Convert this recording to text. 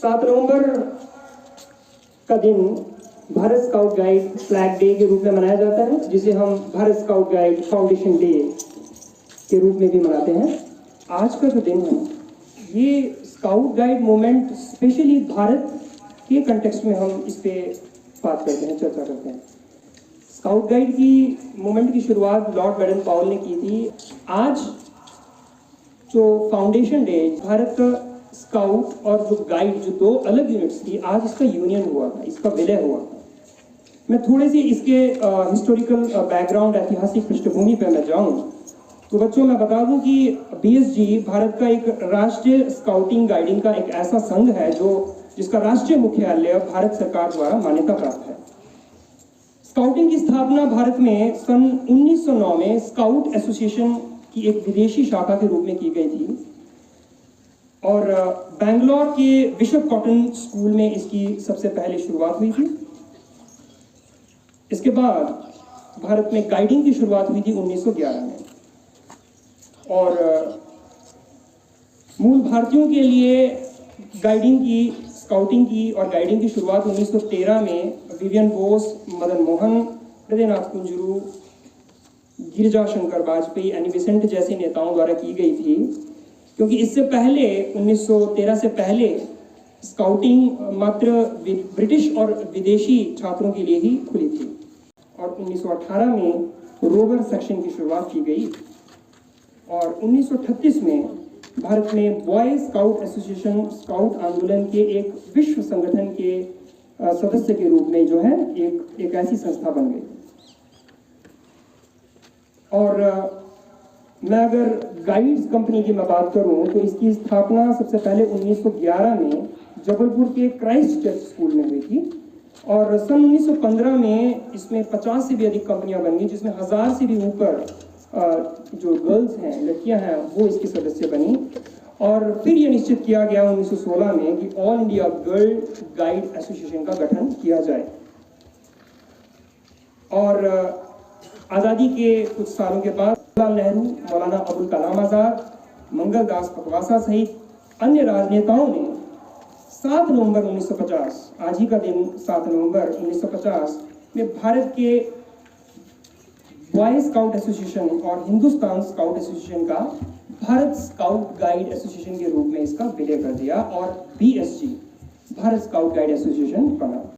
7 नवंबर का दिन Bharat scout guide flag day के रूप में मनाया जाता है, जिसे हम Bharat scout guide foundation day के रूप में भी मनाते हैं। आज का जो दिन है, ये scout guide movement specially Bharat के कंटेक्स्ट में हम इस पे बात करते हैं, चर्चा करते हैं। स्काउट गाइड की मूवमेंट की शुरुआत लॉर्ड बैडन पाउल ने की थी। आज जो फाउंडेशन डे, भारत का स्काउट और जो गाइड, जो दो अलग यूनिट्स थी, आज इसका यूनियन हुआ था, इसका विलय हुआ था। मैं थोड़े से इसके हिस्टोरिकल बैकग्राउंड, ऐतिहासिक पृष्ठभूमि पर मैं जाऊं तो बच्चों मैं बता दूं कि BSG भारत का एक राष्ट्रीय स्काउटिंग गाइडिंग का एक ऐसा संघ है जिसका राष्ट्रीय मुख्यालय भारत सरकार द्वारा मान्यता प्राप्त है। स्काउटिंग की स्थापना भारत में सन 1909 में स्काउट एसोसिएशन की एक विदेशी शाखा के रूप में की गई थी और बेंगलोर के बिशप कॉटन स्कूल में इसकी सबसे पहले शुरुआत हुई थी। इसके बाद भारत में गाइडिंग की शुरुआत हुई थी 1911 में और मूल भारतीयों के लिए गाइडिंग की, स्काउटिंग की और गाइडिंग की शुरुआत 1913 में Vivian Bose, Madan Mohan, Hridaynath Kunzru, Girija Shankar Vajpayee, Annie Besant जैसे नेताओं द्वारा की गई थी, क्योंकि इससे पहले 1913 से पहले स्काउटिंग मात्र ब्रिटिश और विदेशी छात्रों के लिए ही खुली थी और 1918 में रोवर सेक्शन की शुरुआत की गई और 1938 में भारत में बॉय स्काउट एसोसिएशन स्काउट आंदोलन के एक विश्व संगठन के सदस्य के रूप में जो है एक ऐसी संस्था बन गई। और मैं अगर गाइड्स कंपनी की मैं बात करूं तो इसकी स्थापना सबसे पहले 1911 में जबलपुर के क्राइस्ट चर्च स्कूल में हुई थी और सन 1915 में इसमें 50 से भी अधिक कंपनियां बन गई, जिसमें 1000 से भी ऊपर जो गर्ल्स हैं, लड़कियां हैं, वो इसकी सदस्य बनी। और फिर यह निश्चित किया गया 1916 में कि all India girl guide association का गठन किया जाए। और आज़ादी के कुछ सालों के बाद जवाहरलाल नेहरू, मौलाना अबुल कलाम आज़ाद, मंगल दास पटवासा सहित अन्य राजनेताओं ने 7 नवंबर 1950, आज ही का दिन 7 नवंबर 1950 में भारत के बॉय स्काउट एसोसिएशन और हिंदुस्तान स्काउट एसोसिएशन का भारत स्काउट गाइड एसोसिएशन के रूप में इसका विलय कर दिया और BSG Bharat scout guide association बना।